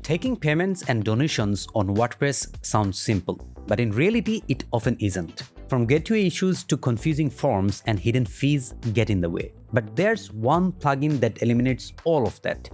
Taking payments and donations on WordPress sounds simple, but in reality, it often isn't. From gateway issues to confusing forms and hidden fees get in the way. But there's one plugin that eliminates all of that.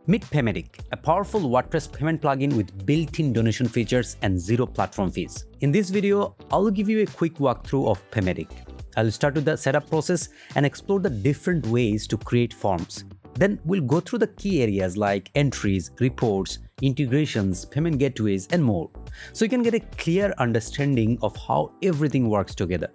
Meet Paymattic, a powerful WordPress payment plugin with built-in donation features and zero platform fees. In this video, I'll give you a quick walkthrough of Paymattic. I'll start with the setup process and explore the different ways to create forms. Then we'll go through the key areas like entries, reports, integrations, payment gateways, and more, so you can get a clear understanding of how everything works together.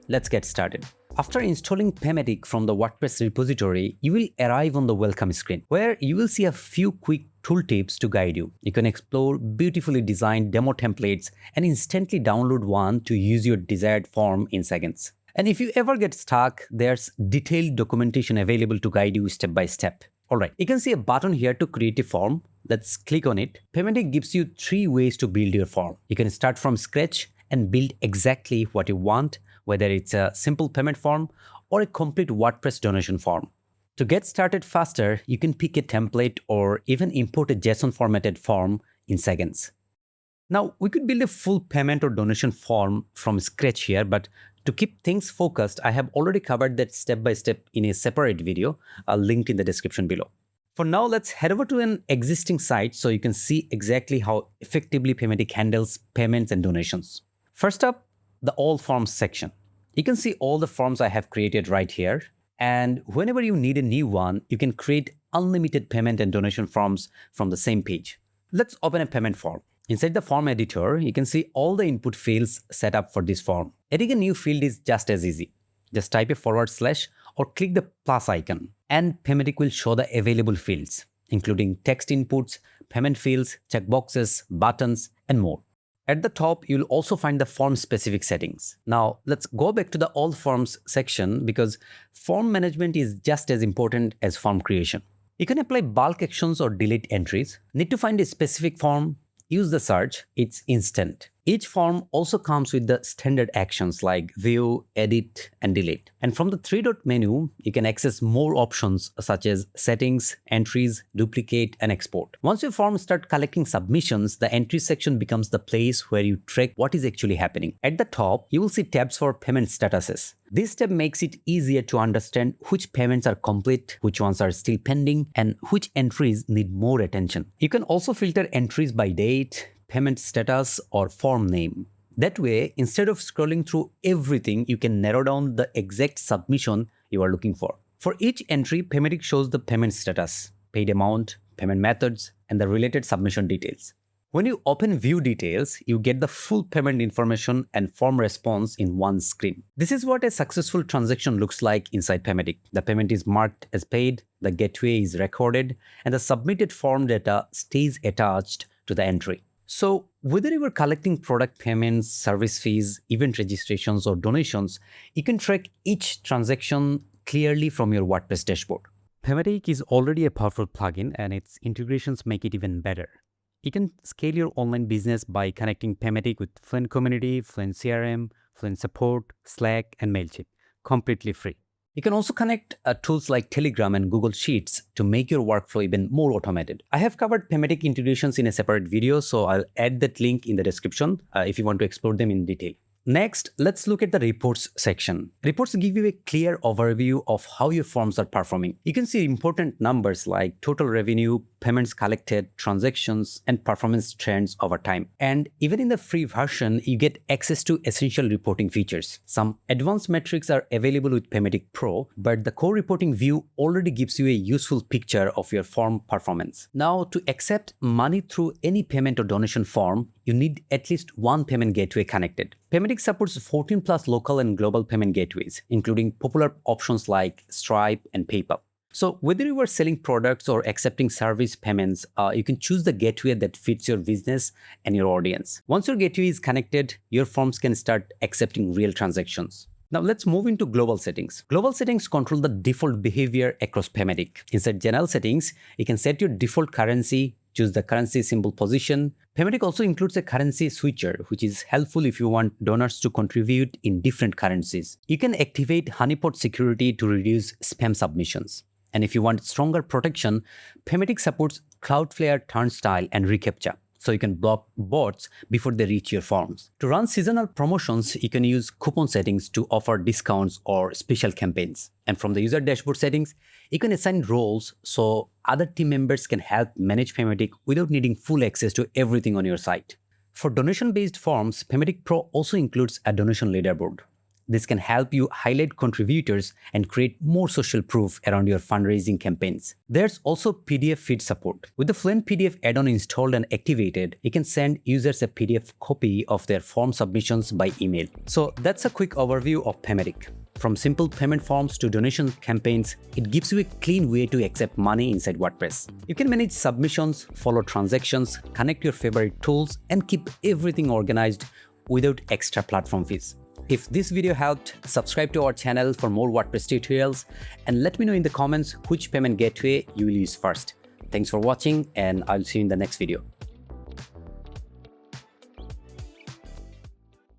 Let's get started. After installing Paymattic from the WordPress repository, you will arrive on the welcome screen, where you will see a few quick tooltips to guide you. You can explore beautifully designed demo templates and instantly download one to use your desired form in seconds. And if you ever get stuck, there's detailed documentation available to guide you step by step. Alright, you can see a button here to create a form. Let's click on it. Paymattic gives you 3 ways to build your form. You can start from scratch and build exactly what you want, whether it's a simple payment form or a complete WordPress donation form. To get started faster, you can pick a template or even import a JSON formatted form in seconds. Now, we could build a full payment or donation form from scratch here, but to keep things focused, I have already covered that step by step in a separate video. I'll link in the description below. For now, let's head over to an existing site so you can see exactly how effectively Paymattic handles payments and donations. First up, the All Forms section. You can see all the forms I have created right here. And whenever you need a new one, you can create unlimited payment and donation forms from the same page. Let's open a payment form. Inside the form editor, you can see all the input fields set up for this form. Adding a new field is just as easy. Just type a / or click the plus icon, and Paymattic will show the available fields, including text inputs, payment fields, checkboxes, buttons, and more. At the top, you'll also find the form-specific settings. Now, let's go back to the All Forms section because form management is just as important as form creation. You can apply bulk actions or delete entries. Need to find a specific form? Use the search, it's instant. Each form also comes with the standard actions like view, edit, and delete. And from the 3-dot menu, you can access more options such as settings, entries, duplicate, and export. Once your form starts collecting submissions, the entries section becomes the place where you track what is actually happening. At the top, you will see tabs for payment statuses. This tab makes it easier to understand which payments are complete, which ones are still pending, and which entries need more attention. You can also filter entries by date, payment status, or form name. That way, instead of scrolling through everything, you can narrow down the exact submission you are looking for. For each entry, Paymattic shows the payment status, paid amount, payment methods, and the related submission details. When you open View Details, you get the full payment information and form response in one screen. This is what a successful transaction looks like inside Paymattic. The payment is marked as paid, the gateway is recorded, and the submitted form data stays attached to the entry. So, whether you are collecting product payments, service fees, event registrations, or donations, you can track each transaction clearly from your WordPress dashboard. Paymattic is already a powerful plugin, and its integrations make it even better. You can scale your online business by connecting Paymattic with FluentCommunity, FluentCRM, Fluent Support, Slack, and Mailchimp, completely free. You can also connect tools like Telegram and Google Sheets to make your workflow even more automated. I have covered Paymattic integrations in a separate video, so I'll add that link in the description if you want to explore them in detail. Next, let's look at the reports section. Reports give you a clear overview of how your forms are performing. You can see important numbers like total revenue, payments collected, transactions, and performance trends over time. And even in the free version, you get access to essential reporting features. Some advanced metrics are available with Paymattic Pro, but the core reporting view already gives you a useful picture of your form performance. Now, to accept money through any payment or donation form, you need at least one payment gateway connected. Paymattic supports 14 plus local and global payment gateways, including popular options like Stripe and PayPal. So whether you are selling products or accepting service payments, you can choose the gateway that fits your business and your audience. Once your gateway is connected, your forms can start accepting real transactions. Now let's move into global settings. Global settings control the default behavior across Paymattic. Inside general settings, you can set your default currency, choose the currency symbol position. Paymattic also includes a currency switcher, which is helpful if you want donors to contribute in different currencies. You can activate Honeypot security to reduce spam submissions. And if you want stronger protection, Paymattic supports Cloudflare Turnstile and reCAPTCHA, so you can block bots before they reach your forms. To run seasonal promotions, you can use coupon settings to offer discounts or special campaigns. And from the user dashboard settings, you can assign roles so other team members can help manage Paymattic without needing full access to everything on your site. For donation-based forms, Paymattic Pro also includes a donation leaderboard. This can help you highlight contributors and create more social proof around your fundraising campaigns. There's also PDF feed support. With the Fluent PDF add-on installed and activated, you can send users a PDF copy of their form submissions by email. So that's a quick overview of Paymattic. From simple payment forms to donation campaigns, it gives you a clean way to accept money inside WordPress. You can manage submissions, follow transactions, connect your favorite tools, and keep everything organized without extra platform fees. If this video helped, subscribe to our channel for more WordPress tutorials and let me know in the comments which payment gateway you will use first. Thanks for watching and I'll see you in the next video.